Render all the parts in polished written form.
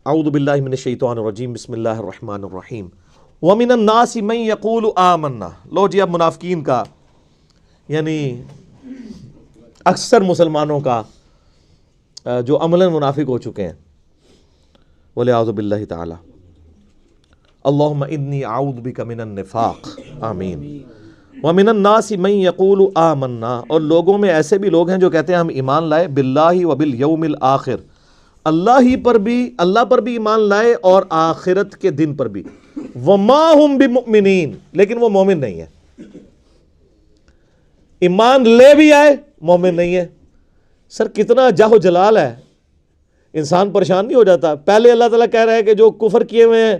اعوذ باللہ من الشیطان الرجیم بسم اللہ الرحمن الرحیم وَمِنَ النَّاسِ مَن يَقُولُ آمَنَّا. لو جی اب منافقین کا یعنی اکثر مسلمانوں کا جو عملاً منافق ہو چکے ہیں وَلِعَوْذُ بِاللَّهِ تعالی. اللہم انی اعوذ بک من النفاق. آمین. وَمِنَ النَّاسِ مَن يَقُولُ آمَنَّا. اور لوگوں میں ایسے بھی لوگ ہیں جو کہتے ہیں ہم ایمان لائے باللہ وبالیوم الآخر. اللہ پر بھی ایمان لائے اور آخرت کے دن پر بھی. وَمَا هُمْ بِمُؤْمِنِينَ. لیکن وہ مومن نہیں ہے. ایمان لے بھی آئے مومن نہیں ہے. سر کتنا جاہ و جلال ہے. انسان پریشان نہیں ہو جاتا؟ پہلے اللہ تعالیٰ کہہ رہا ہے کہ جو کفر کیے ہوئے ہیں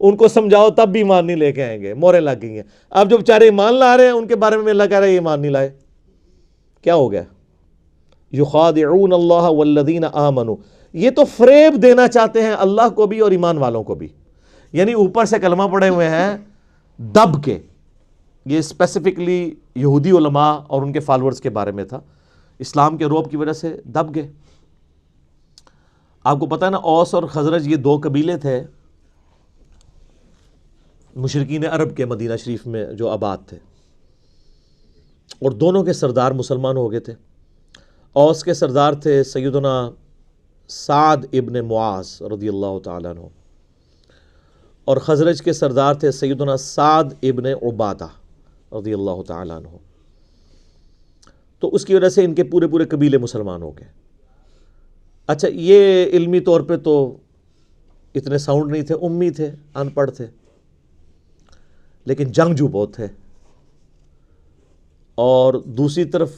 ان کو سمجھاؤ تب بھی ایمان نہیں لے کے آئیں گے، موریں لگ گئی ہیں. اب جو بیچارے ایمان لا رہے ہیں ان کے بارے میں اللہ کہہ رہا ہے ایمان نہیں لائے. کیا ہو گیا؟ یخادعون اللہ والذین آمنوا. یہ تو فریب دینا چاہتے ہیں اللہ کو بھی اور ایمان والوں کو بھی. یعنی اوپر سے کلمہ پڑے ہوئے ہیں دب کے. یہ اسپیسیفکلی یہودی علماء اور ان کے فالورز کے بارے میں تھا. اسلام کے روب کی وجہ سے دب گئے. آپ کو پتہ ہے نا، اوس اور خزرج یہ دو قبیلے تھے مشرکین عرب کے مدینہ شریف میں جو آباد تھے، اور دونوں کے سردار مسلمان ہو گئے تھے. اوس کے سردار تھے سیدنا سعد ابن معاذ رضی اللہ تعالیٰ عنہ، اور خزرج کے سردار تھے سیدنا سعد ابن عبادہ رضی اللہ تعالیٰ عنہ. تو اس کی وجہ سے ان کے پورے قبیلے مسلمان ہو گئے. اچھا، یہ علمی طور پہ تو اتنے ساؤنڈ نہیں تھے، امی تھے، ان پڑھ تھے، لیکن جنگجو بہت تھے. اور دوسری طرف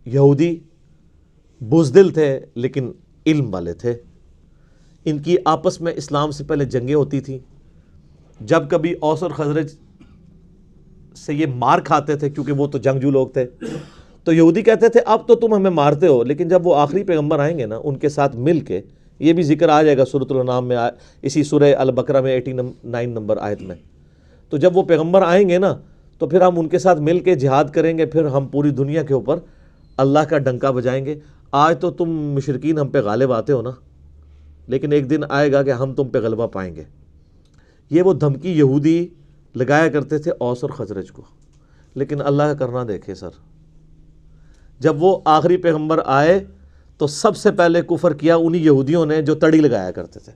یہودی بزدل تھے لیکن علم والے تھے. ان کی آپس میں اسلام سے پہلے جنگیں ہوتی تھیں. جب کبھی اوس اور خزرج سے یہ مار کھاتے تھے کیونکہ وہ تو جنگجو لوگ تھے، تو یہودی کہتے تھے اب تو تم ہمیں مارتے ہو، لیکن جب وہ آخری پیغمبر آئیں گے نا ان کے ساتھ مل کے، یہ بھی ذکر آ جائے گا سورۃ الانعام میں، اسی سورہ البقرہ میں 89 نمبر آیت میں. تو جب وہ پیغمبر آئیں گے نا تو پھر ہم ان کے ساتھ مل کے جہاد کریں گے، پھر ہم پوری دنیا کے اوپر اللہ کا ڈنکا بجائیں گے. آج تو تم مشرکین ہم پہ غالب آتے ہو نا، لیکن ایک دن آئے گا کہ ہم تم پہ غلبہ پائیں گے. یہ وہ دھمکی یہودی لگایا کرتے تھے اوس اور خزرج کو. لیکن اللہ کا کرنا دیکھے سر، جب وہ آخری پیغمبر آئے تو سب سے پہلے کفر کیا انہی یہودیوں نے جو تڑی لگایا کرتے تھے،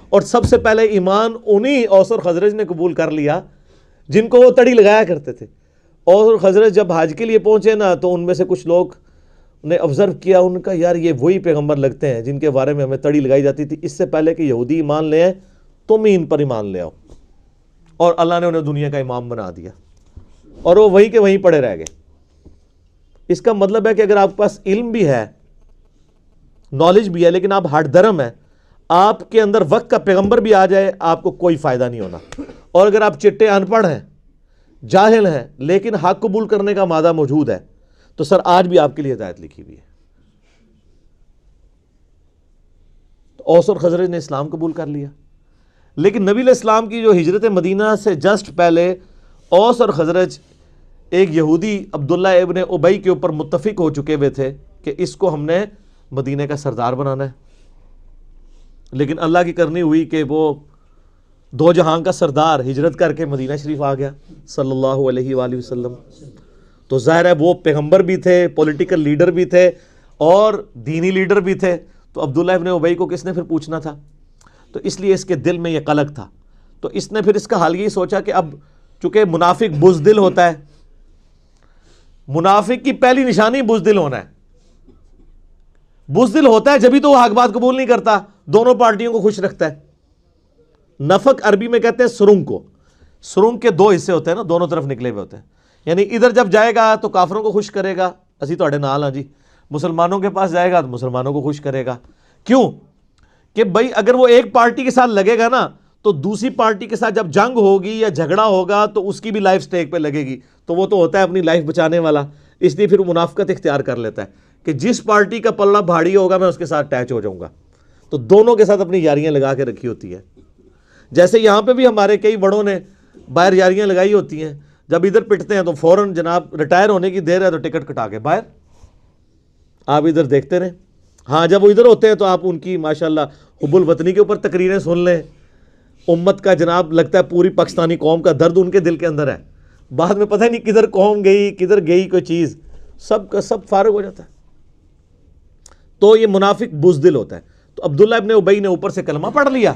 اور سب سے پہلے ایمان انہی اوس اور خزرج نے قبول کر لیا جن کو وہ تڑی لگایا کرتے تھے. اوس اور خزرج جب حج کے لیے پہنچے نا تو ان میں سے کچھ لوگ نے آبزرو کیا، ان کا یار یہ وہی پیغمبر لگتے ہیں جن کے بارے میں ہمیں تڑی لگائی جاتی تھی. اس سے پہلے کہ یہودی ایمان لے آئے تم ہی ان پر ایمان لے آؤ. اور اللہ نے انہیں دنیا کا امام بنا دیا اور وہ وہیں کے وہیں پڑے رہ گئے. اس کا مطلب ہے کہ اگر آپ کے پاس علم بھی ہے، نالج بھی ہے، لیکن آپ ہٹ درم ہیں، آپ کے اندر وقت کا پیغمبر بھی آ جائے آپ کو کوئی فائدہ نہیں ہونا. اور اگر آپ چٹے ان پڑھ ہیں، جاہل ہیں، لیکن حق قبول کرنے کا مادہ موجود ہے، تو سر آج بھی آپ کے لیے ہدایت لکھی ہوئی ہے. تو اوس اور خزرج نے اسلام قبول کر لیا. لیکن نبی علیہ السلام کی جو ہجرت مدینہ سے جسٹ پہلے اوس اور خزرج ایک یہودی عبداللہ ابن ابی کے اوپر متفق ہو چکے ہوئے تھے کہ اس کو ہم نے مدینہ کا سردار بنانا ہے. لیکن اللہ کی کرنی ہوئی کہ وہ دو جہاں کا سردار ہجرت کر کے مدینہ شریف آ گیا صلی اللہ علیہ وآلہ وسلم. تو ظاہر ہے وہ پیغمبر بھی تھے، پولیٹیکل لیڈر بھی تھے اور دینی لیڈر بھی تھے. تو عبداللہ ابن ابی کو کس نے پھر پوچھنا تھا؟ تو اس لیے اس کے دل میں یہ قلق تھا. تو اس نے پھر اس کا حل یہی سوچا کہ اب چونکہ منافق بزدل ہوتا ہے، منافق کی پہلی نشانی بزدل ہونا ہے. بزدل ہوتا ہے جبھی تو وہ حق بات قبول نہیں کرتا، دونوں پارٹیوں کو خوش رکھتا ہے. نفق عربی میں کہتے ہیں سرنگ کو. سرنگ کے دو حصے ہوتے ہیں نا، دونوں طرف نکلے ہوئے ہوتے ہیں. یعنی ادھر جب جائے گا تو کافروں کو خوش کرے گا، اسی تواڈے نال ہاں جی. مسلمانوں کے پاس جائے گا تو مسلمانوں کو خوش کرے گا. کیوں کہ بھائی اگر وہ ایک پارٹی کے ساتھ لگے گا نا تو دوسری پارٹی کے ساتھ جب جنگ ہوگی یا جھگڑا ہوگا تو اس کی بھی لائف سٹیک پہ لگے گی. تو وہ تو ہوتا ہے اپنی لائف بچانے والا، اس لیے پھر منافقت اختیار کر لیتا ہے کہ جس پارٹی کا پلہ بھاری ہوگا میں اس کے ساتھ اٹیچ ہو جاؤں گا. تو دونوں کے ساتھ اپنی یاریاں لگا کے رکھی ہوتی ہے. جیسے یہاں پہ بھی ہمارے کئی بڑوں نے باہر یاریاں لگائی ہوتی ہیں، جب ادھر پٹتے ہیں تو فوراً جناب ریٹائر ہونے کی دیر ہے تو ٹکٹ کٹا کے باہر آپ ادھر دیکھتے رہیں. ہاں جب وہ ادھر ہوتے ہیں تو آپ ان کی ماشاءاللہ حب الوطنی کے اوپر تقریریں سن لیں، امت کا جناب لگتا ہے پوری پاکستانی قوم کا درد ان کے دل کے اندر ہے، بعد میں پتہ نہیں کدھر قوم گئی کدھر گئی کوئی چیز، سب کا سب فارغ ہو جاتا ہے۔ تو یہ منافق بزدل ہوتا ہے۔ تو عبداللہ ابن ابی نے اوپر سے کلمہ پڑھ لیا،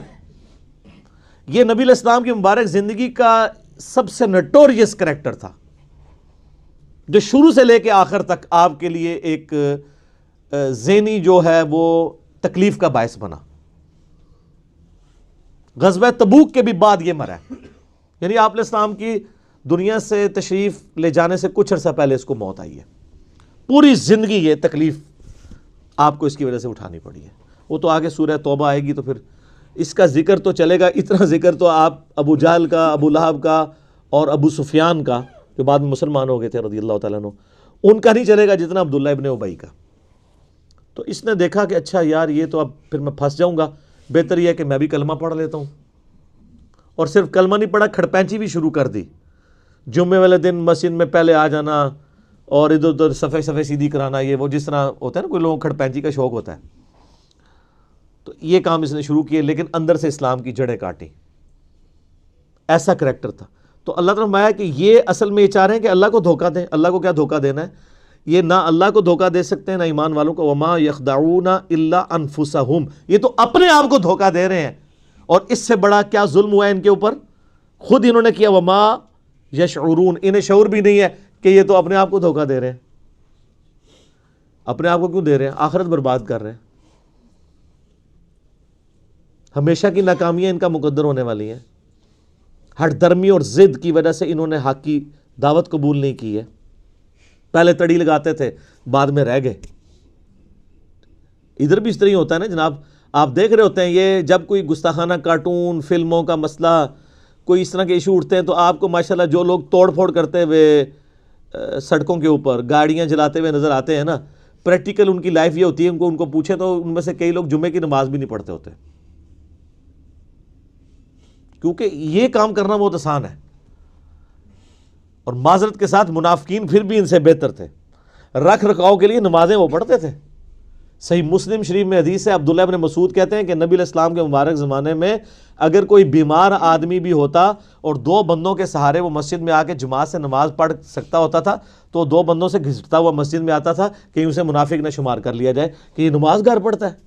یہ نبی علیہ السلام کی مبارک زندگی کا سب سے نٹوریس کریکٹر تھا، جو شروع سے لے کے آخر تک آپ کے لیے ایک ذہنی جو ہے وہ تکلیف کا باعث بنا۔ غزوہ تبوک کے بھی بعد یہ مرا ہے، یعنی آپ علیہ السلام کی دنیا سے تشریف لے جانے سے کچھ عرصہ پہلے اس کو موت آئی ہے، پوری زندگی یہ تکلیف آپ کو اس کی وجہ سے اٹھانی پڑی ہے۔ وہ تو آگے سورہ توبہ آئے گی تو پھر اس کا ذکر تو چلے گا، اتنا ذکر تو آپ ابو جہل کا، ابو لہب کا اور ابو سفیان کا جو بعد میں مسلمان ہو گئے تھے رضی اللہ تعالیٰ عنہ، ان کا نہیں چلے گا جتنا عبداللہ ابن ابی کا۔ تو اس نے دیکھا کہ اچھا یار یہ تو اب پھر میں پھنس جاؤں گا، بہتر یہ ہے کہ میں بھی کلمہ پڑھ لیتا ہوں۔ اور صرف کلمہ نہیں پڑھا، کھڑپینچی بھی شروع کر دی، جمعے والے دن مسجد میں پہلے آ جانا اور ادھر ادھر صفحے سیدھی کرانا، یہ وہ جس طرح ہوتا ہے نا کوئی لوگوں کو کھڑپینچی کا شوق ہوتا ہے، تو یہ کام اس نے شروع کیے، لیکن اندر سے اسلام کی جڑیں کاٹی، ایسا کریکٹر تھا۔ تو اللہ تعالیٰ نے فرمایا کہ یہ اصل میں یہ چاہ رہے ہیں کہ اللہ کو دھوکہ دیں۔ اللہ کو کیا دھوکہ دینا ہے؟ یہ نہ اللہ کو دھوکہ دے سکتے ہیں نہ ایمان والوں کو۔ وما یخدعون الا انفسہم، یہ تو اپنے آپ کو دھوکہ دے رہے ہیں، اور اس سے بڑا کیا ظلم ہوا ہے ان کے اوپر، خود انہوں نے کیا۔ وما یشعرون، انہیں شعور بھی نہیں ہے کہ یہ تو اپنے آپ کو دھوکہ دے رہے ہیں۔ اپنے آپ کو کیوں دے رہے ہیں؟ آخرت برباد کر رہے ہیں، ہمیشہ کی ناکامیاں ان کا مقدر ہونے والی ہیں۔ ہٹ درمی اور ضد کی وجہ سے انہوں نے حق کی دعوت قبول نہیں کی ہے، پہلے تڑی لگاتے تھے بعد میں رہ گئے۔ ادھر بھی اس طرح ہی ہوتا ہے نا جناب، آپ دیکھ رہے ہوتے ہیں یہ جب کوئی گستاخانہ کارٹون فلموں کا مسئلہ کوئی اس طرح کے ایشو اٹھتے ہیں تو آپ کو ماشاءاللہ جو لوگ توڑ پھوڑ کرتے ہوئے سڑکوں کے اوپر گاڑیاں جلاتے ہوئے نظر آتے ہیں نا، پریکٹیکل ان کی لائف یہ ہوتی ہے، ان کو پوچھیں تو ان میں سے کئی لوگ جمعے کی نماز بھی نہیں پڑھتے ہوتے، کیونکہ یہ کام کرنا بہت آسان ہے۔ اور معذرت کے ساتھ منافقین پھر بھی ان سے بہتر تھے، رکھ رکھاؤ کے لیے نمازیں وہ پڑھتے تھے۔ صحیح مسلم شریف میں حدیث ہے، عبداللہ ابن مسعود کہتے ہیں کہ نبی علیہ السلام کے مبارک زمانے میں اگر کوئی بیمار آدمی بھی ہوتا اور دو بندوں کے سہارے وہ مسجد میں آ کے جماعت سے نماز پڑھ سکتا ہوتا تھا تو دو بندوں سے گھسٹتا ہوا مسجد میں آتا تھا کہ اسے منافق نہ شمار کر لیا جائے کہ یہ نماز گھر پڑھتا ہے۔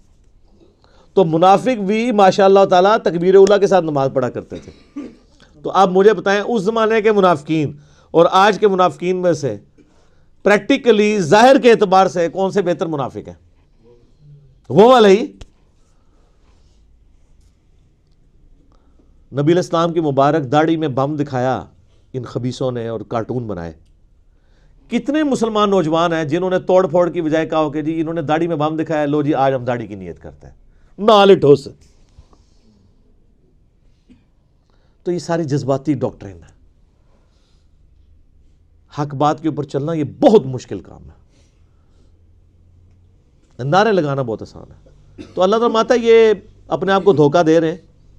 تو منافق بھی ماشاء اللہ تعالیٰ تکبیر اولیٰ کے ساتھ نماز پڑھا کرتے تھے۔ تو آپ مجھے بتائیں اس زمانے کے منافقین اور آج کے منافقین میں سے پریکٹیکلی ظاہر کے اعتبار سے کون سے بہتر منافق ہیں؟ وہ والے ہی۔ نبی علیہ السلام کی مبارک داڑھی میں بم دکھایا ان خبیثوں نے اور کارٹون بنائے۔ کتنے مسلمان نوجوان ہیں جنہوں نے توڑ پھوڑ کی بجائے کہا کہ جی انہوں نے داڑھی میں بم دکھایا، لو جی آج ہم داڑھی کی نیت کرتے ہیں، نال ٹھوس۔ تو یہ ساری جذباتی ڈاکٹرین ہے۔ حق بات کے اوپر چلنا یہ بہت مشکل کام ہے، نعرے لگانا بہت آسان ہے۔ تو اللہ تعالیٰ ماتا یہ اپنے آپ کو دھوکہ دے رہے ہیں،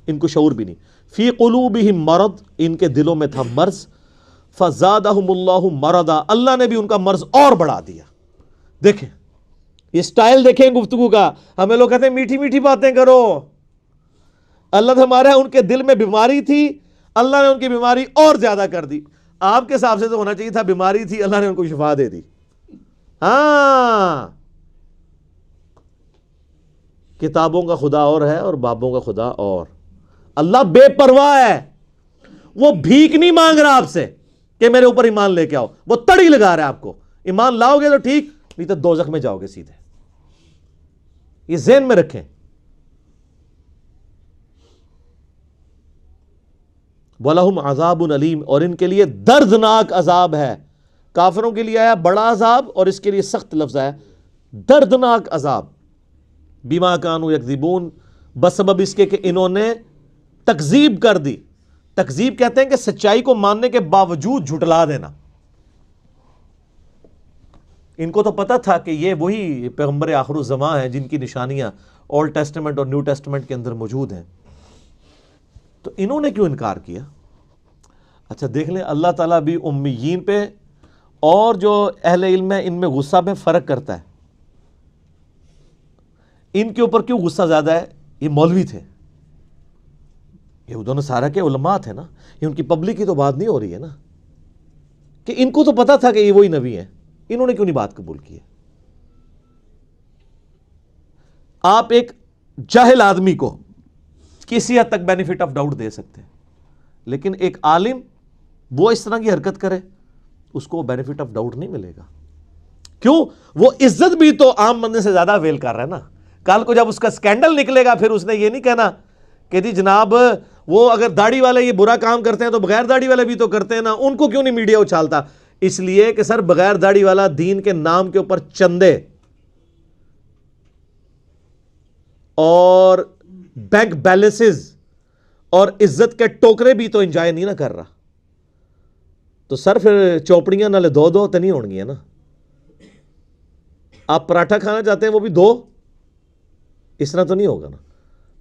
ان کو شعور بھی نہیں۔ فی قلوبہم مرض، ان کے دلوں میں تھا مرض، فزادہم اللہ مرضا، اللہ نے بھی ان کا مرض اور بڑھا دیا۔ دیکھیں یہ سٹائل دیکھیں گفتگو کا، ہمیں لوگ کہتے ہیں میٹھی میٹھی باتیں کرو، اللہ تو ہمارے ان کے دل میں بیماری تھی، اللہ نے ان کی بیماری اور زیادہ کر دی۔ آپ کے حساب سے تو ہونا چاہیے تھا بیماری تھی، اللہ نے ان کو شفا دے دی۔ ہاں کتابوں کا خدا اور ہے اور بابوں کا خدا اور۔ اللہ بے پرواہ ہے، وہ بھیک نہیں مانگ رہا آپ سے کہ میرے اوپر ایمان لے کے آؤ، وہ تڑی لگا رہا ہے آپ کو، ایمان لاؤ گے تو ٹھیک، نہیں تو دوزخ میں جاؤ گے سیدھے۔ یہ ذہن میں رکھیں۔ وَلَهُمْ عَذَابٌ عَلِيمٌ، اور ان کے لیے دردناک عذاب ہے۔ کافروں کے لیے آیا بڑا عذاب اور اس کے لیے سخت لفظ ہے دردناک عذاب۔ بِمَا كَانُوا يَكْذِبُونَ، بسبب اس کے کہ انہوں نے تکذیب کر دی۔ تکذیب کہتے ہیں کہ سچائی کو ماننے کے باوجود جھٹلا دینا۔ ان کو تو پتا تھا کہ یہ وہی پیغمبر آخر الزماں ہیں جن کی نشانیاں اولڈ ٹیسٹمنٹ اور نیو ٹیسٹمنٹ کے اندر موجود ہیں، تو انہوں نے کیوں انکار کیا؟ اچھا دیکھ لیں، اللہ تعالیٰ بھی امیین پہ اور جو اہل علم ہے ان میں غصہ میں فرق کرتا ہے۔ ان کے اوپر کیوں غصہ زیادہ ہے؟ یہ مولوی تھے، یہود و نصارہ کے علماء تھے نا، یہ ان کی پبلک کی تو بات نہیں ہو رہی ہے نا، کہ ان کو تو پتا تھا کہ یہ وہی نبی ہیں، انہوں نے کیوں نہیں بات قبول کی ہے؟ آپ ایک جاہل آدمی کو کسی حد تک بینیفٹ آف ڈاؤٹ دے سکتے ہیں، لیکن ایک عالم وہ اس طرح کی حرکت کرے اس کو بینیفٹ آف ڈاؤٹ نہیں ملے گا. کیوں؟ وہ عزت بھی تو عام بندے سے زیادہ ویل کر رہا ہے نا. کل کو جب اس کا سکینڈل نکلے گا پھر اس نے یہ نہیں کہنا کہ جی جناب وہ اگر داڑھی والے یہ برا کام کرتے ہیں تو بغیر داڑھی والے بھی تو کرتے ہیں نا، ان کو کیوں نہیں میڈیا اچھالتا؟ اس لیے کہ سر بغیر داڑھی والا دین کے نام کے اوپر چندے اور بینک بیلنسز اور عزت کے ٹوکرے بھی تو انجوائے نہیں نہ کر رہا. تو سر پھر چوپڑیاں نالے دو تو نہیں ہون گی نا. آپ پراٹھا کھانا چاہتے ہیں وہ بھی دو، اس طرح تو نہیں ہوگا نا.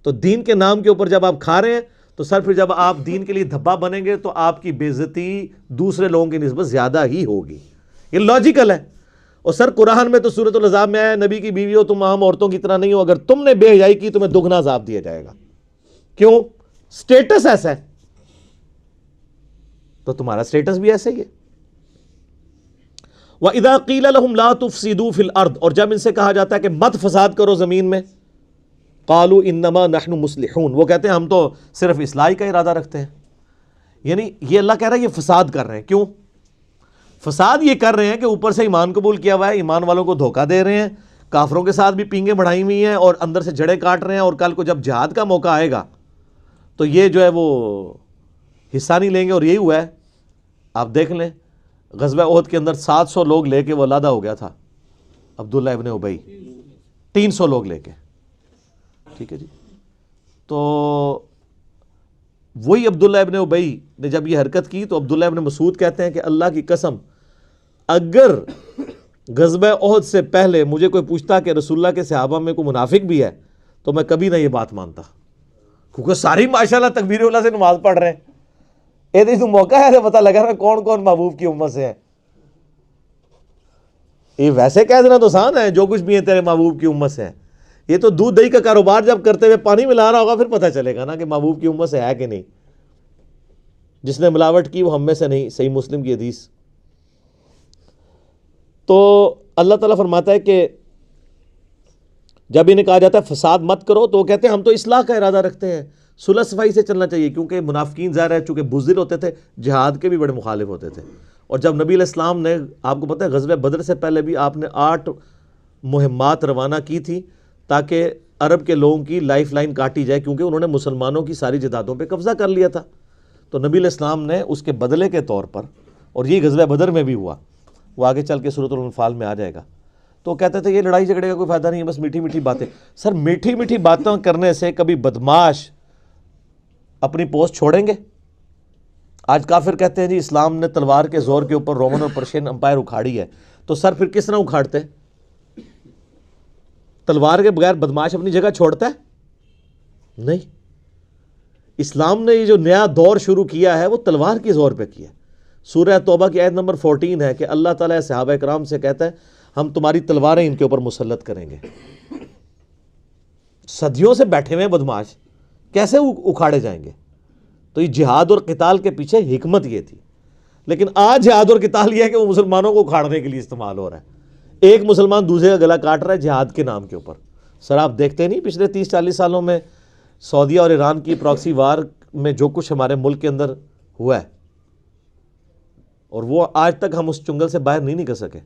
تو دین کے نام کے اوپر جب آپ کھا رہے ہیں تو سر پھر جب آپ دین کے لیے دھبا بنیں گے تو آپ کی بے عزتی دوسرے لوگوں کی نسبت زیادہ ہی ہوگی. یہ لاجیکل ہے. اور سر قرآن میں تو سورۃ الاحزاب میں ہے نبی کی بیوی ہو تم عام عورتوں کی طرح نہیں ہو، اگر تم نے بے حیائی کی تمہیں دگنا عذاب دیا جائے گا. کیوں؟ سٹیٹس ایسا ہے تو تمہارا سٹیٹس بھی ایسے ہی ہے. وَإِذَا قِيلَ لَهُمْ لَا تُفْسِدُوا فِي الْأَرْضِ، اور جب ان سے کہا جاتا ہے کہ مت فساد کرو زمین میں، قَالُوا إِنَّمَا نَحْنُ مُصْلِحُونَ، وہ کہتے ہیں ہم تو صرف اصلاح کا ارادہ رکھتے ہیں. یعنی یہ اللہ کہہ رہا ہے یہ فساد کر رہے ہیں. کیوں فساد یہ کر رہے ہیں؟ کہ اوپر سے ایمان قبول کیا ہوا ہے، ایمان والوں کو دھوکہ دے رہے ہیں، کافروں کے ساتھ بھی پینگیں بڑھائی ہوئی ہیں اور اندر سے جڑیں کاٹ رہے ہیں، اور کل کو جب جہاد کا موقع آئے گا تو یہ جو ہے وہ حصہ نہیں لیں گے. اور یہی ہوا ہے، آپ دیکھ لیں غزوہ احد کے اندر 700 لوگ لے کے وہ علیحدہ ہو گیا تھا عبداللہ ابن ابی، 300 لوگ لے کے. ٹھیک ہے جی. تو وہی عبداللہ ابن ابی نے جب یہ حرکت کی تو عبداللہ ابن مسعود کہتے ہیں کہ اللہ کی قسم اگر غزوہ احد سے پہلے مجھے کوئی پوچھتا کہ رسول اللہ کے صحابہ میں کوئی منافق بھی ہے تو میں کبھی نہ یہ بات مانتا، کیونکہ ساری ماشاءاللہ تکبیر اللہ سے نماز پڑھ رہے ہیں. یہ تو موقع ہے تو پتہ لگا نا کون کون محبوب کی امت سے ہے. یہ ویسے کہہ دینا تو آسان ہے جو کچھ بھی ہے تیرے محبوب کی امت سے ہے. یہ تو دودھ دہی کا کاروبار جب کرتے ہوئے پانی ملا رہا ہوگا پھر پتہ چلے گا نا کہ محبوب کی امت سے ہے کہ نہیں. جس نے ملاوٹ کی وہ ہم میں سے نہیں. صحیح مسلم کی حدیث. تو اللہ تعالیٰ فرماتا ہے کہ جب انہیں کہا جاتا ہے فساد مت کرو تو وہ کہتے ہیں ہم تو اصلاح کا ارادہ رکھتے ہیں، صلح صفائی سے چلنا چاہیے. کیونکہ منافقین ظاہر ہے چونکہ بزدل ہوتے تھے، جہاد کے بھی بڑے مخالف ہوتے تھے. اور جب نبی علیہ السلام نے، آپ کو پتہ ہے غزوہ بدر سے پہلے بھی آپ نے 8 مہمات روانہ کی تھی تاکہ عرب کے لوگوں کی لائف لائن کاٹی جائے، کیونکہ انہوں نے مسلمانوں کی ساری جائیدادوں پہ قبضہ کر لیا تھا. تو نبی علیہ السلام نے اس کے بدلے کے طور پر، اور یہ غزوہ بدر میں بھی ہوا، وہ آگے چل کے سورۃ الانفال میں آ جائے گا، تو کہتے تھے یہ لڑائی جھگڑے کا کوئی فائدہ نہیں ہے، بس میٹھی میٹھی باتیں. سر میٹھی میٹھی باتیں کرنے سے کبھی بدماش اپنی پوسٹ چھوڑیں گے؟ آج کافر کہتے ہیں جی اسلام نے تلوار کے زور کے اوپر رومن اور پرشین امپائر اکھاڑی ہے. تو سر پھر کس طرح اکھاڑتے؟ تلوار کے بغیر بدماش اپنی جگہ چھوڑتا ہے؟ نہیں. اسلام نے یہ جو نیا دور شروع کیا ہے وہ تلوار کے زور پہ کیا ہے. سورہ توبہ کی آیت نمبر 14 ہے کہ اللہ تعالیٰ صحابہ کرام سے کہتا ہے ہم تمہاری تلواریں ان کے اوپر مسلط کریں گے. صدیوں سے بیٹھے ہوئے بدماش کیسے اکھاڑے جائیں گے؟ تو یہ جہاد اور قتال کے پیچھے حکمت یہ تھی. لیکن آج جہاد اور قتال یہ ہے کہ وہ مسلمانوں کو اکھاڑنے کے لیے استعمال ہو رہا ہے. ایک مسلمان دوسرے کا گلا کاٹ رہا ہے جہاد کے نام کے اوپر. سر آپ دیکھتے نہیں پچھلے 30-40 سالوں میں سعودیہ اور ایران کی پراکسی وار میں جو کچھ ہمارے ملک کے اندر ہوا ہے، اور وہ آج تک ہم اس چنگل سے باہر نہیں نکل سکے.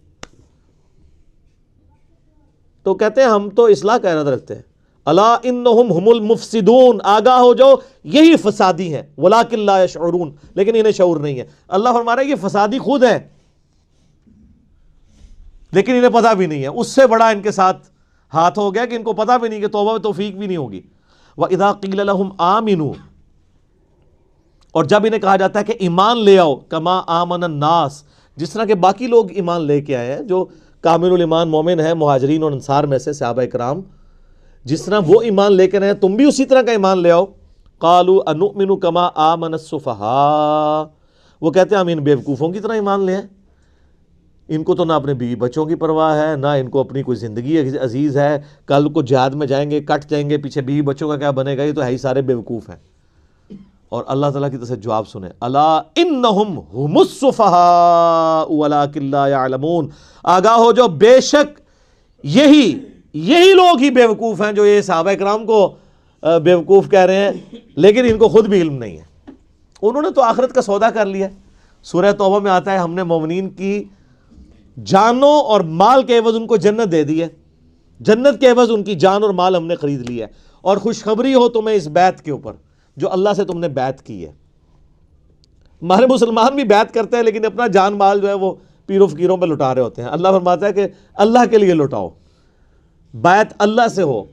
تو کہتے ہیں ہم تو اصلاح کا ارادہ رکھتے ہیں. الا انہم هم المفسدون، آگاہ ہو جاؤ یہی فسادی ہیں، ولکن لا یشعرون، لیکن انہیں شعور نہیں ہے. اللہ فرما رہا ہے یہ فسادی خود ہے لیکن انہیں پتہ بھی نہیں ہے. اس سے بڑا ان کے ساتھ ہاتھ ہو گیا کہ ان کو پتہ بھی نہیں کہ توبہ و توفیق بھی نہیں ہوگی. وَإِذَا قِيلَ لَهُمْ آمِنُوا، اور جب انہیں کہا جاتا ہے کہ ایمان لے آؤ، کما آمن الناس، جس طرح کہ باقی لوگ ایمان لے کے آئے ہیں جو کامل الایمان مومن ہے مہاجرین اور انصار میں سے صحابہ کرام، جس طرح وہ ایمان لے کر آئے تم بھی اسی طرح کا ایمان لے آؤ. قالوا انؤمن کما آمن السفہاء، وہ کہتے ہیں ہم ان بیوقوفوں کی طرح ایمان لے آئیں ان کو تو نہ اپنے بیوی بچوں کی پرواہ ہے، نہ ان کو اپنی کوئی زندگی عزیز ہے، کل کو جہاد میں جائیں گے کٹ جائیں گے، پیچھے بیوی بچوں کا کیا بنے گا، یہ تو ہے ہی سارے بیوقوف ہیں۔ اور اللہ تعالیٰ کی طرف سے جواب سنیں، الا انہم هم السفہاء ولکن لا یعلمون، آگاہ ہو جو بے شک یہی لوگ ہی بیوقوف ہیں جو یہ صحابہ کرام کو بیوقوف کہہ رہے ہیں، لیکن ان کو خود بھی علم نہیں ہے۔ انہوں نے تو آخرت کا سودا کر لیا۔ سورہ توبہ میں آتا ہے ہم نے مومنین کی جانوں اور مال کے عوض ان کو جنت دے دی ہے، جنت کے عوض ان کی جان اور مال ہم نے خرید لیا ہے، اور خوشخبری ہو تمہیں اس بیعت کے اوپر جو اللہ سے تم نے بیعت کی ہے۔ ہمارے مسلمان بھی بیعت کرتے ہیں لیکن اپنا جان مال جو ہے وہ پیروں فقیروں پہ لٹا رہے ہوتے ہیں۔ اللہ فرماتا ہے کہ اللہ کے لیے لٹاؤ، بیعت اللہ سے ہو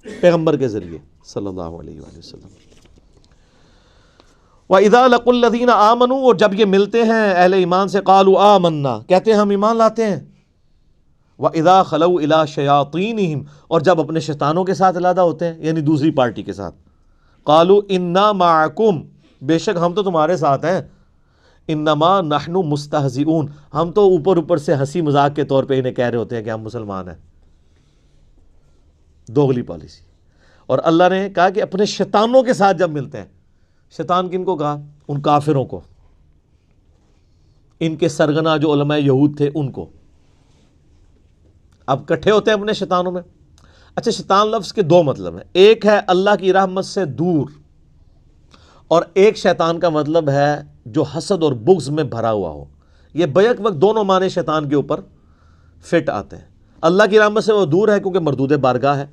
پیغمبر کے ذریعے صلی اللہ علیہ وآلہ وسلم۔ وَإِذَا لَقُوا الَّذِينَ آمَنُوا، اور جب یہ ملتے ہیں اہل ایمان سے، قالوا آمنا، کہتے ہیں ہم ایمان لاتے ہیں۔ وَإِذَا خَلَوْا إِلَىٰ شَيَاطِينِهِمْ، اور جب اپنے شیطانوں کے ساتھ علیحدہ ہوتے ہیں یعنی دوسری پارٹی کے ساتھ، قالوا إِنَّا مَعَكُمْ، بے شک ہم تو تمہارے ساتھ ہیں، انما نحن مستہزئون، ہم تو اوپر سے ہنسی مذاق کے طور پہ انہیں کہہ رہے ہوتے ہیں کہ ہم مسلمان ہیں۔ دوغلی پالیسی۔ اور اللہ نے کہا کہ اپنے شیطانوں کے ساتھ جب ملتے ہیں، شیطان کن کو کہا؟ ان کافروں کو، ان کے سرغنہ جو علماء یہود تھے ان کو۔ اب کٹھے ہوتے ہیں اپنے شیطانوں میں۔ اچھا، شیطان لفظ کے دو مطلب ہیں، ایک ہے اللہ کی رحمت سے دور، اور ایک شیطان کا مطلب ہے جو حسد اور بغض میں بھرا ہوا ہو۔ یہ بیک وقت دونوں معنی شیطان کے اوپر فٹ آتے ہیں۔ اللہ کی رحمت سے وہ دور ہے کیونکہ مردود بارگاہ ہے،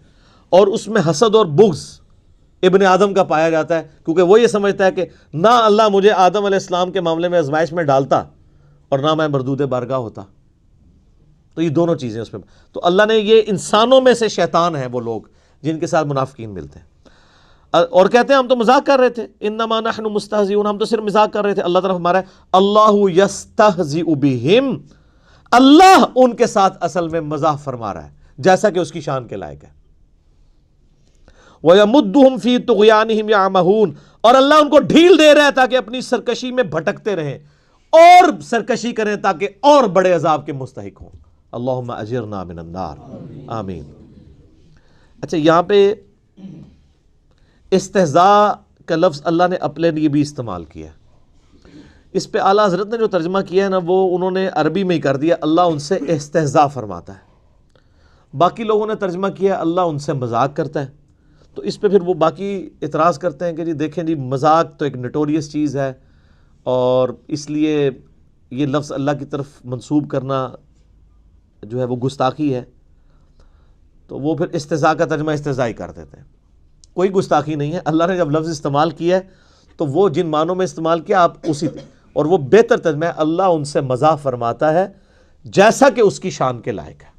اور اس میں حسد اور بغض ابن آدم کا پایا جاتا ہے کیونکہ وہ یہ سمجھتا ہے کہ نہ اللہ مجھے آدم علیہ السلام کے معاملے میں آزمائش میں ڈالتا اور نہ میں مردود بارگاہ ہوتا۔ تو یہ دونوں چیزیں اس میں، تو اللہ نے یہ انسانوں میں سے شیطان ہیں وہ لوگ جن کے ساتھ منافقین ملتے ہیں اور کہتے ہیں ہم تو مذاق کر رہے تھے، انما نحن مستہزئون، ہم تو صرف مذاق کر رہے تھے۔ اللہ تعالیٰ فرما رہا ہے اللہ یستہزئ بہم، اللہ ان کے ساتھ اصل میں مزاح فرما رہا ہے جیسا کہ اس کی شان کے لائق ہے۔ وَيَمُدُّهُمْ فِي طُغْيَانِهِمْ يَعْمَهُونَ، اور اللہ ان کو ڈھیل دے رہا ہے تاکہ اپنی سرکشی میں بھٹکتے رہیں اور سرکشی کریں تاکہ اور بڑے عذاب کے مستحق ہوں۔ اللہم اجرنا من النار، آمین۔ اچھا، یہاں پہ استہزاء کا لفظ اللہ نے اپنے لیے بھی استعمال کیا ہے۔ اس پہ اعلیٰ حضرت نے جو ترجمہ کیا ہے نا وہ انہوں نے عربی میں ہی کر دیا، اللہ ان سے استہزاء فرماتا ہے۔ باقی لوگوں نے ترجمہ کیا اللہ ان سے مذاق کرتا ہے۔ تو اس پہ پھر وہ باقی اعتراض کرتے ہیں کہ جی دیکھیں جی مذاق تو ایک نوٹوریس چیز ہے، اور اس لیے یہ لفظ اللہ کی طرف منسوب کرنا جو ہے وہ گستاخی ہے، تو وہ پھر استہزاء کا ترجمہ استہزاء ہی کر دیتے ہیں۔ کوئی گستاخی نہیں ہے، اللہ نے جب لفظ استعمال کیا ہے تو وہ جن معنوں میں استعمال کیا آپ اسی، اور وہ بہتر ترجمہ ہے اللہ ان سے مزاح فرماتا ہے جیسا کہ اس کی شان کے لائق ہے۔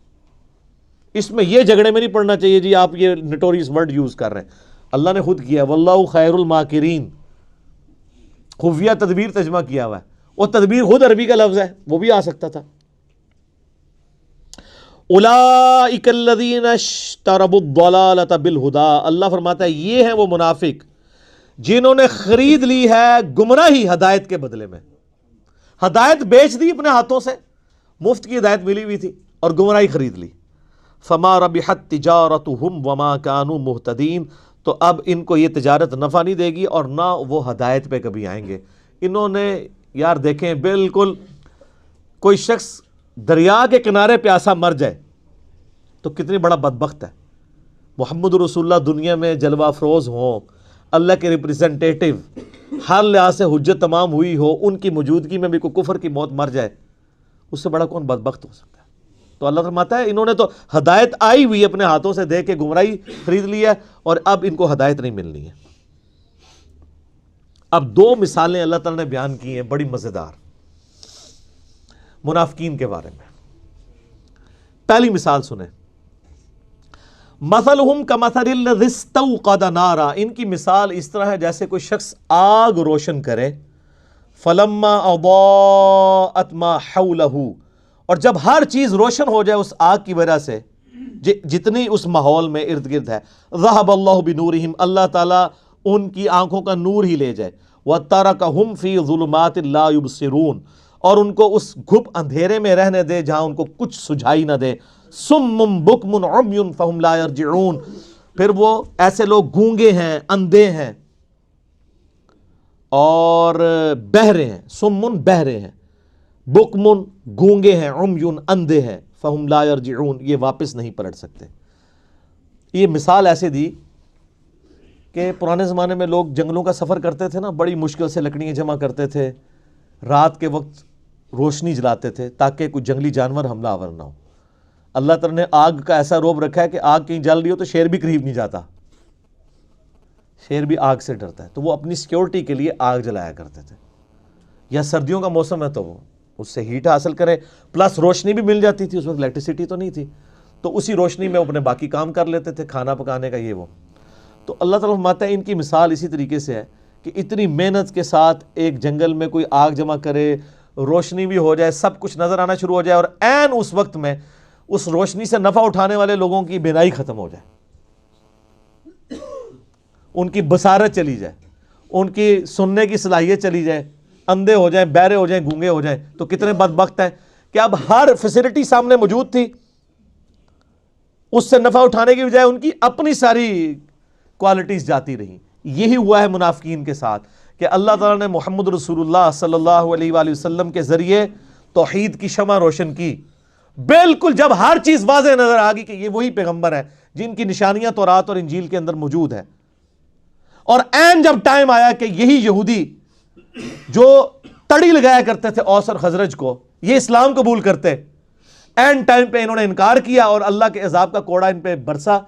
اس میں یہ جھگڑے میں نہیں پڑنا چاہیے جی آپ یہ نٹوریس ورڈ یوز کر رہے ہیں، اللہ نے خود کیا ہے واللہ خیر الماکرین، خفیہ تدبیر ترجمہ کیا ہوا ہے، وہ تدبیر خود عربی کا لفظ ہے، وہ بھی آ سکتا تھا۔ اولئک الذین اشتروا الضلالۃ بالہدی، اللہ فرماتا ہے یہ ہیں وہ منافق جنہوں نے خرید لی ہے گمراہی ہدایت کے بدلے میں۔ ہدایت بیچ دی اپنے ہاتھوں سے، مفت کی ہدایت ملی ہوئی تھی اور گمراہی خرید لی۔ فما ربحت تجارتہم وما کانوا مہتدین، تو اب ان کو یہ تجارت نفع نہیں دے گی اور نہ وہ ہدایت پہ کبھی آئیں گے۔ انہوں نے یار دیکھیں بالکل کوئی شخص دریا کے کنارے پیاسا مر جائے تو کتنی بڑا بدبخت ہے۔ محمد رسول اللہ دنیا میں جلوہ افروز ہوں، اللہ کے ریپریزنٹیٹیو، ہر لحاظ سے حجت تمام ہوئی ہو، ان کی موجودگی میں بھی کوئی کفر کی موت مر جائے، اس سے بڑا کون بدبخت ہو سکتا ہے؟ تو اللہ فرماتا ہے انہوں نے تو ہدایت آئی ہوئی اپنے ہاتھوں سے دے کے گمراہی خرید لی ہے، اور اب ان کو ہدایت نہیں ملنی ہے۔ اب دو مثالیں اللہ تعالیٰ نے بیان کی ہیں بڑی مزیدار منافقین کے بارے میں۔ پہلی مثال سنیں، مثلہم کمثل الذی استوقد نارا، ان کی مثال اس طرح ہے جیسے کوئی شخص آگ روشن کرے، فلما اضاءت ما حولہ، اور جب ہر چیز روشن ہو جائے اس آگ کی وجہ سے جتنی اس ماحول میں ارد گرد ہے، ذہب اللہ بنورہم، اللہ تعالیٰ ان کی آنکھوں کا نور ہی لے جائے، وترکہم فی ظلمات لا یبصرون، اور ان کو اس گھپ اندھیرے میں رہنے دے جہاں ان کو کچھ سجھائی نہ دے. صم بکم عمی فہم لا یرجعون. پھر وہ ایسے لوگ گونگے ہیں, اندھے ہیں اور بہرے ہیں. سمن بہرے ہیں, بکمن گونگے ہیں, عمیون اندھے ہیں, فہم لا یرجعون یہ واپس نہیں پلٹ سکتے. یہ مثال ایسے دی کہ پرانے زمانے میں لوگ جنگلوں کا سفر کرتے تھے نا, بڑی مشکل سے لکڑیاں جمع کرتے تھے, رات کے وقت روشنی جلاتے تھے تاکہ کوئی جنگلی جانور حملہ آور نہ ہو. اللہ تعالیٰ نے آگ کا ایسا روب رکھا ہے کہ آگ کہیں جل رہی ہو تو شیر بھی قریب نہیں جاتا, شیر بھی آگ سے ڈرتا ہے, تو وہ اپنی سیکیورٹی کے لیے آگ جلایا کرتے تھے. یا سردیوں کا موسم ہے تو وہ اس سے ہیٹ حاصل کرے, پلس روشنی بھی مل جاتی تھی, اس وقت الیکٹریسٹی تو نہیں تھی, تو اسی روشنی میں اپنے باقی کام کر لیتے تھے, کھانا پکانے کا یہ وہ. تو اللہ تعالیٰ فرماتا ہے ان کی مثال اسی طریقے سے ہے کہ اتنی محنت کے ساتھ ایک جنگل میں کوئی آگ جمع کرے, روشنی بھی ہو جائے, سب کچھ نظر آنا شروع ہو جائے, اور عین اس وقت میں اس روشنی سے نفع اٹھانے والے لوگوں کی بینائی ختم ہو جائے, ان کی بصارت چلی جائے, ان کی سننے کی صلاحیت چلی جائے, اندھے ہو جائیں, بہرے ہو جائیں, گونگے ہو جائیں. تو کتنے بدبخت ہیں کہ اب ہر فیسلٹی سامنے موجود تھی, اس سے نفع اٹھانے کی بجائے ان کی اپنی ساری کوالٹیز جاتی رہیں. یہی ہوا ہے منافقین کے ساتھ کہ اللہ تعالیٰ نے محمد رسول اللہ صلی اللہ علیہ وآلہ وسلم کے ذریعے توحید کی شمع روشن کی. بالکل جب ہر چیز واضح نظر آ گئی کہ یہ وہی پیغمبر ہے جن کی نشانیاں تورات اور انجیل کے اندر موجود ہیں, اور عین جب ٹائم آیا کہ یہی یہودی جو تڑی لگایا کرتے تھے اوس اور خزرج کو, یہ اسلام قبول کرتے, عین ٹائم پہ انہوں نے انکار کیا اور اللہ کے عذاب کا کوڑا ان پہ برسا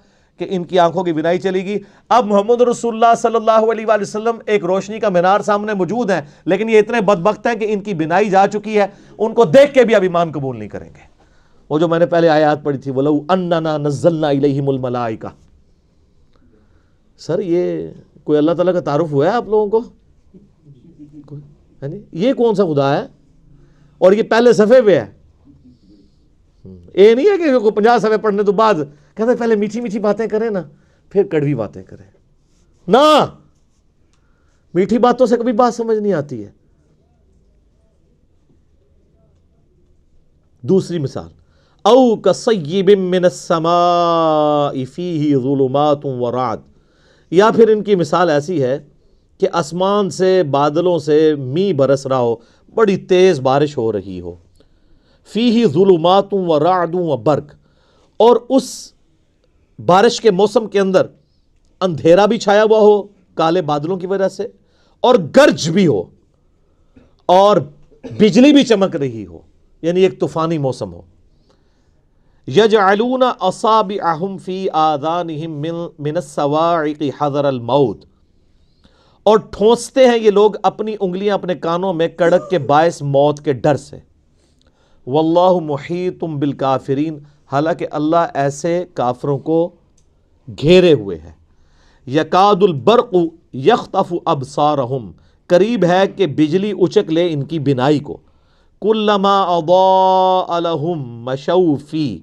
کہ ان کی آنکھوں کی بینائی چلی گئی. اب محمد رسول اللہ صلی اللہ علیہ وآلہ وسلم ایک روشنی کا مینار سامنے موجود ہے, لیکن یہ اتنے بدبخت ہیں کہ ان کی بینائی جا چکی ہے, ان کو دیکھ کے بھی اب ایمان قبول نہیں کریں گے. وہ جو میں نے پہلے آیات پڑھی تھی, وَلَوْ أَنَّنَا نَزَّلْنَا إِلَيْهِمُ الْمَلَائِكَةَ. سر یہ کوئی اللہ تعالیٰ کا تعارف ہوا ہے آپ لوگوں کو؟ یہ کون سا خدا ہے؟ اور یہ پہلے صفحے پہ ہے, یہ نہیں ہے کہ 50 صفحے پڑھنے تو بعد کہتے ہیں پہلے میٹھی میٹھی باتیں کریں نا پھر کڑوی باتیں کریں. نہ, میٹھی باتوں سے کبھی بات سمجھ نہیں آتی ہے. دوسری مثال, او کصیب من السماء فیہ ظلمات ورعد. یا پھر ان کی مثال ایسی ہے کہ آسمان سے بادلوں سے می برس رہا ہو, بڑی تیز بارش ہو رہی ہو, فیہ ظلمات ورعد وبرق, اور اس بارش کے موسم کے اندر اندھیرا بھی چھایا ہوا ہو کالے بادلوں کی وجہ سے, اور گرج بھی ہو, اور بجلی بھی چمک رہی ہو, یعنی ایک طوفانی موسم ہو. یجعلون اصابعہم فی آذانہم من الصواعق حذر الموت. اور ٹھونستے ہیں یہ لوگ اپنی انگلیاں اپنے کانوں میں کڑک کے باعث موت کے ڈر سے. واللہ محیط بالکافرین. حالانکہ اللہ ایسے کافروں کو گھیرے ہوئے ہے. یکاد البرق یخطف ابصارہم. قریب ہے کہ بجلی اچک لے ان کی بینائی کو. کلما اضاء لہم مشوا فیہ.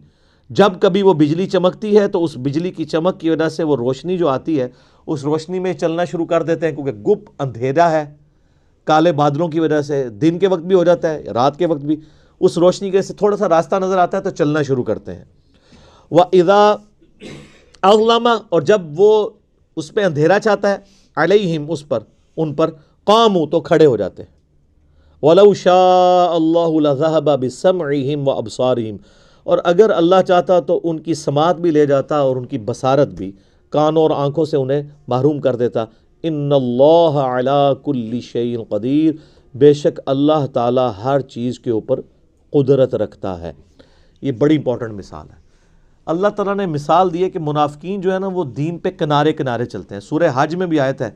جب کبھی وہ بجلی چمکتی ہے تو اس بجلی کی چمک کی وجہ سے وہ روشنی جو آتی ہے اس روشنی میں چلنا شروع کر دیتے ہیں, کیونکہ گپ اندھیرا ہے کالے بادلوں کی وجہ سے, دن کے وقت بھی ہو جاتا ہے رات کے وقت بھی, اس روشنی کے سے تھوڑا سا راستہ نظر آتا ہے تو چلنا شروع کرتے ہیں. وَإِذَا أَظْلَمَ. اور جب وہ اس پہ اندھیرا چاہتا ہے, علیہم اس پر, ان پر, قاموا تو کھڑے ہو جاتے ہیں. وَلَوْ شَاءَ اللَّهُ لَذَهَبَ بِسَمْعِهِمْ وَأَبْصَارِهِمْ. اور اگر اللہ چاہتا تو ان کی سماعت بھی لے جاتا اور ان کی بصارت بھی, کانوں اور آنکھوں سے انہیں محروم کر دیتا. ان اللہ علی کل شیء قدیر. بے شک اللہ تعالی ہر چیز کے اوپر قدرت رکھتا ہے. یہ بڑی امپورٹنٹ مثال ہے. اللہ تعالیٰ نے مثال دی ہے کہ منافقین جو ہے نا وہ دین پہ کنارے کنارے چلتے ہیں. سورہ حج میں بھی آیت ہے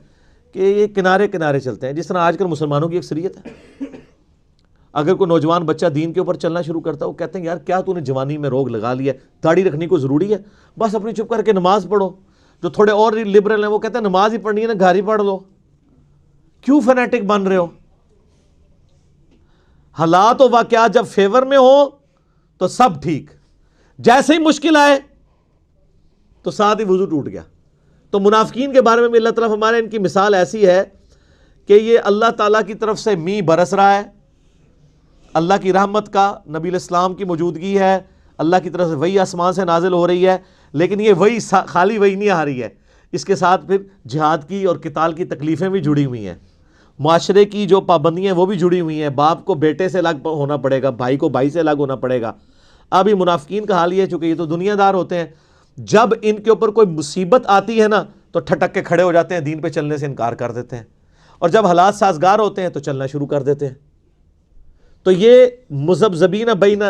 کہ یہ کنارے کنارے چلتے ہیں, جس طرح آج کل مسلمانوں کی اکثریت ہے. اگر کوئی نوجوان بچہ دین کے اوپر چلنا شروع کرتا ہے وہ کہتے ہیں یار کیا تو نے جوانی میں روگ لگا لیا ہے, داڑھی رکھنی کو ضروری ہے, بس اپنی چپ کر کے نماز پڑھو. جو تھوڑے اور لبرل ہیں وہ کہتے ہیں نماز ہی پڑھنی ہے نا گھر ہی پڑھ لو, کیوں فنیٹک بن رہے ہو. حالات و واقعات جب فیور میں ہو تو سب ٹھیک, جیسے ہی مشکل آئے تو ساتھ ہی وضو ٹوٹ گیا. تو منافقین کے بارے میں بھی اللہ تعالیٰ ہمارے ان کی مثال ایسی ہے کہ یہ اللہ تعالیٰ کی طرف سے می برس رہا ہے اللہ کی رحمت کا، نبی علیہ السلام کی موجودگی ہے، اللہ کی طرف سے وحی آسمان سے نازل ہو رہی ہے، لیکن یہ وحی خالی وحی نہیں آ رہی ہے، اس کے ساتھ پھر جہاد کی اور قتال کی تکلیفیں بھی جڑی ہوئی ہیں، معاشرے کی جو پابندیاں وہ بھی جڑی ہوئی ہیں، باپ کو بیٹے سے الگ ہونا پڑے گا، بھائی کو بھائی سے الگ ہونا پڑے گا۔ اب یہ منافقین کا حال یہ ہے، چونکہ یہ تو دنیا دار ہوتے ہیں، جب ان کے اوپر کوئی مصیبت آتی ہے نا تو ٹھٹک کے کھڑے ہو جاتے ہیں، دین پہ چلنے سے انکار کر دیتے ہیں، اور جب حالات سازگار ہوتے ہیں تو چلنا شروع کر دیتے ہیں۔ تو یہ مذبذبین بین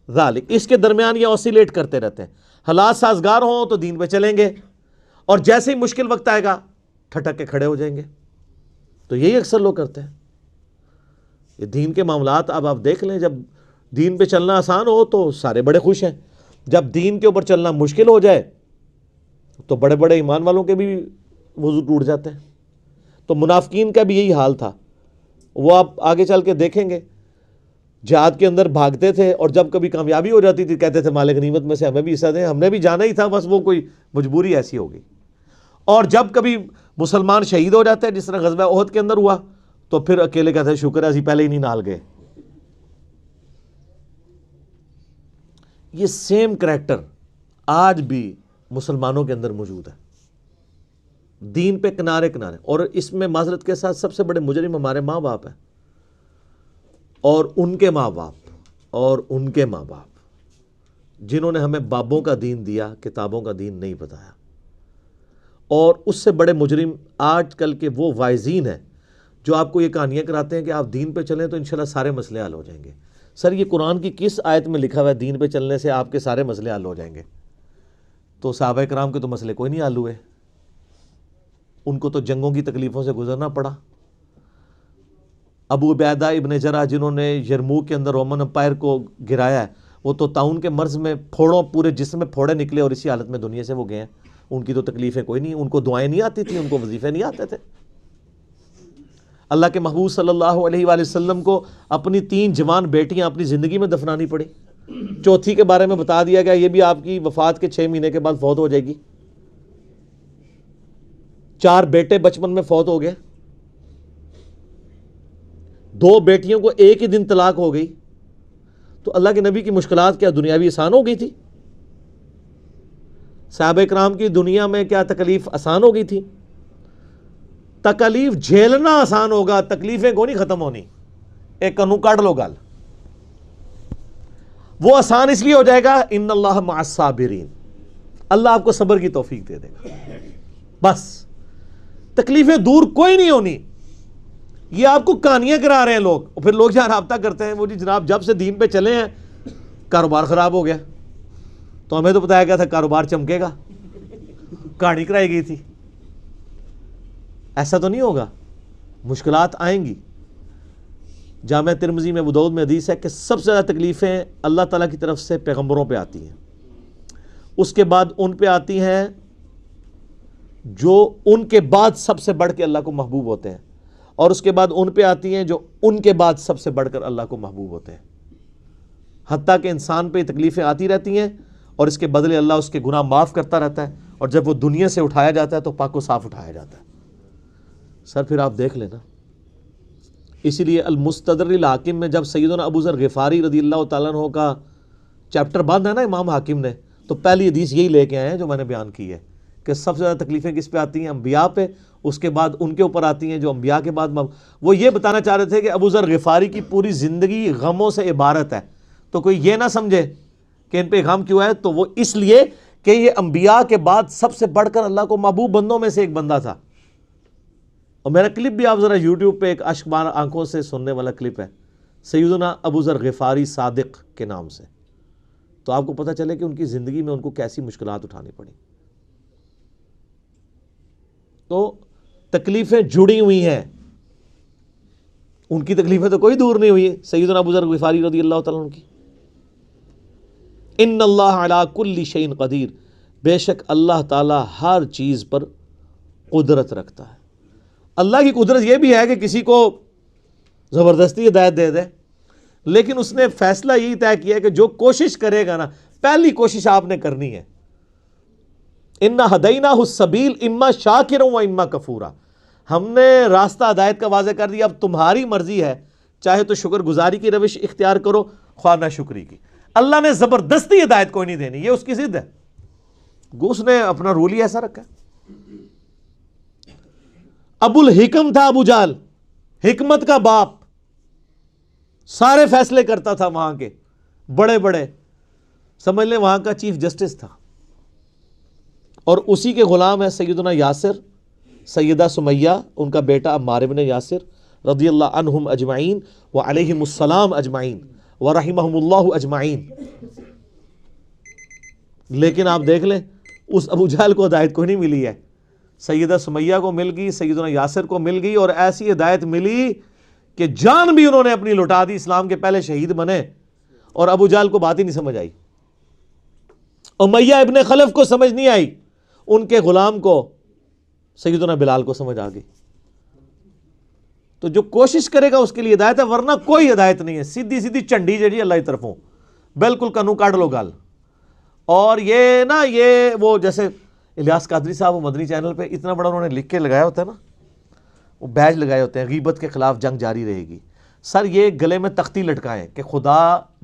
ذالک، اس کے درمیان یہ اوسیلیٹ کرتے رہتے ہیں، حالات سازگار ہوں تو دین پہ چلیں گے، اور جیسے ہی مشکل وقت آئے گا ٹھٹک کے کھڑے ہو جائیں گے۔ تو یہی اکثر لوگ کرتے ہیں یہ دین کے معاملات۔ اب آپ دیکھ لیں، جب دین پہ چلنا آسان ہو تو سارے بڑے خوش ہیں، جب دین کے اوپر چلنا مشکل ہو جائے تو بڑے بڑے ایمان والوں کے بھی وضو ٹوٹ جاتے ہیں۔ تو منافقین کا بھی یہی حال تھا، وہ آپ آگے چل کے دیکھیں گے، جہاد کے اندر بھاگتے تھے، اور جب کبھی کامیابی ہو جاتی تھی کہتے تھے مال غنیمت میں سے ہمیں بھی حصہ دیں، ہم نے بھی جانا ہی تھا، بس وہ کوئی مجبوری ایسی ہو گئی۔ اور جب کبھی مسلمان شہید ہو جاتے ہیں، جس طرح غزوہ احد کے اندر ہوا، تو پھر اکیلے کہتے ہیں شکر ہے اسی پہلے ہی نہیں نال گئے۔ یہ سیم کریکٹر آج بھی مسلمانوں کے اندر موجود ہے، دین پہ کنارے کنارے، اور اس میں معذرت کے ساتھ سب سے بڑے مجرم ہمارے ماں باپ ہیں، اور ان کے ماں باپ، اور ان کے ماں باپ، جنہوں نے ہمیں بابوں کا دین دیا، کتابوں کا دین نہیں بتایا۔ اور اس سے بڑے مجرم آج کل کے وہ واعظین ہیں جو آپ کو یہ کہانیاں کراتے ہیں کہ آپ دین پہ چلیں تو انشاءاللہ سارے مسئلے حل ہو جائیں گے۔ سر یہ قرآن کی کس آیت میں لکھا ہوا ہے دین پہ چلنے سے آپ کے سارے مسئلے حل ہو جائیں گے؟ تو صحابہ کرام کے تو مسئلے کوئی نہیں حل ہوئے، ان کو تو جنگوں کی تکلیفوں سے گزرنا پڑا۔ ابو عبیدہ ابن جرح جنہوں نے یرموک کے اندر رومن امپائر کو گرایا ہے، وہ تو طاعون کے مرض میں پھوڑوں پورے جسم میں پھوڑے نکلے اور اسی حالت میں دنیا سے وہ گئے ہیں۔ ان کی تو تکلیفیں کوئی نہیں، ان کو دعائیں نہیں آتی تھیں، ان کو وظیفے نہیں آتے تھے۔ اللہ کے محبوب صلی اللہ علیہ وآلہ وسلم کو اپنی 3 جوان بیٹیاں اپنی زندگی میں دفنانی پڑی، چوتھی کے بارے میں بتا دیا گیا یہ بھی آپ کی وفات کے 6 مہینے کے بعد فوت ہو جائے گی۔ 4 بیٹے بچپن میں فوت ہو گئے، 2 بیٹیوں کو ایک ہی دن طلاق ہو گئی۔ تو اللہ کے نبی کی مشکلات کیا دنیاوی آسان ہو گئی تھی؟ صحابہ کرام کی دنیا میں کیا تکلیف آسان ہو گئی تھی؟ تکلیف جھیلنا آسان ہوگا، تکلیفیں کو نہیں ختم ہونی۔ ایک کنو کاٹ لو گال، وہ آسان اس لیے ہو جائے گا ان اللہ مع الصابرین، اللہ آپ کو صبر کی توفیق دے دے گا۔ بس تکلیفیں دور کوئی نہیں ہونی۔ یہ آپ کو کہانیاں کرا رہے ہیں لوگ، اور پھر لوگ جہاں رابطہ کرتے ہیں وہ جی جناب جب سے دین پہ چلے ہیں کاروبار خراب ہو گیا، تو ہمیں تو بتایا گیا تھا کاروبار چمکے گا، کہانی کرائی گئی تھی۔ ایسا تو نہیں ہوگا، مشکلات آئیں گی۔ جامع ترمذی میں ابو داؤد میں حدیث ہے کہ سب سے زیادہ تکلیفیں اللہ تعالیٰ کی طرف سے پیغمبروں پہ آتی ہیں، اس کے بعد ان پہ آتی ہیں جو ان کے بعد سب سے بڑھ کے اللہ کو محبوب ہوتے ہیں، اور اس کے بعد ان پہ آتی ہیں جو ان کے بعد سب سے بڑھ کر اللہ کو محبوب ہوتے ہیں۔ حتیٰ کہ انسان پہ تکلیفیں آتی رہتی ہیں اور اس کے بدلے اللہ اس کے گناہ معاف کرتا رہتا ہے، اور جب وہ دنیا سے اٹھایا جاتا ہے تو پاک و صاف اٹھایا جاتا ہے۔ سر پھر آپ دیکھ لینا، اسی لیے المستدرک الحاکم میں جب سیدنا ابو ذر غفاری رضی اللہ تعالیٰ عنہ کا چیپٹر باندھا ہے نا امام حاکم نے، تو پہلی حدیث یہی لے کے آئے ہیں جو میں نے بیان کی ہے کہ سب سے زیادہ تکلیفیں کس پہ آتی ہیں؟ انبیاء پہ، اس کے بعد ان کے اوپر آتی ہیں جو انبیاء کے بعد وہ یہ بتانا چاہ رہے تھے کہ ابو ذر غفاری کی پوری زندگی غموں سے عبارت ہے، تو کوئی یہ نہ سمجھے کہ ان پہ غم کیوں ہے، تو وہ اس لیے کہ یہ انبیاء کے بعد سب سے بڑھ کر اللہ کو محبوب بندوں میں سے ایک بندہ تھا۔ اور میرا کلپ بھی آپ ذرا یوٹیوب پہ ایک اشک بار آنکھوں سے سننے والا کلپ ہے سیدنا ابو ذر غفاری صادق کے نام سے، تو آپ کو پتہ چلے کہ ان کی زندگی میں ان کو کیسی مشکلات اٹھانی پڑی۔ تو تکلیفیں جڑی ہوئی ہیں، ان کی تکلیفیں تو کوئی دور نہیں ہوئی سیدنا ابو ذر غفاری رضی اللہ تعالیٰ عنہ کی۔ ان اللہ علی کل شیء قدیر، بے شک اللہ تعالیٰ ہر چیز پر قدرت رکھتا ہے۔ اللہ کی قدرت یہ بھی ہے کہ کسی کو زبردستی ہدایت دے دے، لیکن اس نے فیصلہ یہی طے کیا ہے کہ جو کوشش کرے گا نا، پہلی کوشش آپ نے کرنی ہے۔ انا ہدیناہ السبیل اما شاکرا و اما کفورا، ہم نے راستہ ہدایت کا واضح کر دیا، اب تمہاری مرضی ہے چاہے تو شکر گزاری کی روش اختیار کرو، خواہ نہ شکری کی۔ اللہ نے زبردستی ہدایت کوئی نہیں دینی، یہ اس کی ضد ہے، اس نے اپنا رول ہی ایسا رکھا ہے۔ ابو الحکم تھا ابو جہل، حکمت کا باپ، سارے فیصلے کرتا تھا وہاں کے بڑے بڑے، سمجھ لیں وہاں کا چیف جسٹس تھا، اور اسی کے غلام ہے سیدنا یاسر، سیدہ سمیہ، ان کا بیٹا عمار بن یاسر رضی اللہ عنہم اجمعین وعلیہم السلام اجمعین ورحمہم اللہ اجمعین۔ لیکن آپ دیکھ لیں اس ابو جہل کو ہدایت کوئی نہیں ملی ہے، سیدہ سمیہ کو مل گئی، سیدنا یاسر کو مل گئی، اور ایسی ہدایت ملی کہ جان بھی انہوں نے اپنی لٹا دی، اسلام کے پہلے شہید بنے، اور ابو جہل کو بات ہی نہیں سمجھ آئی، امیہ ابن خلف کو سمجھ نہیں آئی، ان کے غلام کو سیدنا بلال کو سمجھ آ گئی۔ تو جو کوشش کرے گا اس کے لیے ہدایت ہے، ورنہ کوئی ہدایت نہیں ہے، سیدھی سیدھی چنڈی جڑی اللہ کی طرفوں، بالکل کنو کاٹ لو گل۔ اور یہ نا یہ وہ جیسے الیاس قادری صاحب وہ مدنی چینل پہ اتنا بڑا انہوں نے لکھ کے لگایا ہوتا ہے نا، وہ بیج لگائے ہوتے ہیں، غیبت کے خلاف جنگ جاری رہے گی۔ سر یہ گلے میں تختی لٹکائیں کہ خدا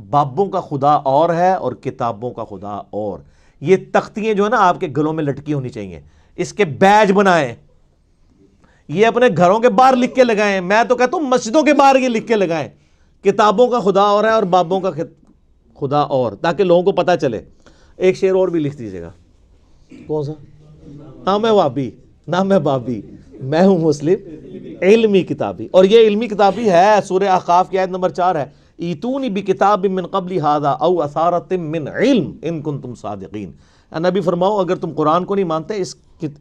بابوں کا خدا اور ہے اور کتابوں کا خدا اور، یہ تختیاں جو ہے نا آپ کے گلوں میں لٹکی ہونی چاہیے، اس کے بیج بنائیں، یہ اپنے گھروں کے باہر لکھ کے لگائیں، میں تو کہتا ہوں مسجدوں کے باہر یہ لکھ کے لگائیں، کتابوں کا خدا اور ہے اور بابوں کا خدا اور، تاکہ لوگوں کو پتہ چلے۔ ایک شعر اور بھی لکھ دیجیے گا، کون سا؟ نہ میں وابی نہ میں بابی، میں ہوں مسلم علمی کتابی، اور یہ علمی کتابی ہے، سورہ احقاف کی آیت نمبر 4 ہے، ایتونی بکتاب من قبل ھذا او اثارۃ من علم ان کنتم صادقین۔ نبی فرماؤ اگر تم قرآن کو نہیں مانتے،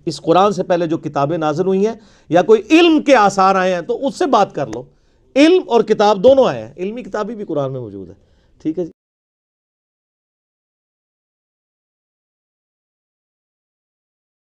اس قرآن سے پہلے جو کتابیں نازل ہوئی ہیں یا کوئی علم کے آثار آئے ہیں تو اس سے بات کر لو۔ علم اور کتاب دونوں آئے ہیں، علمی کتابی بھی قرآن میں موجود ہے، ٹھیک ہے جی۔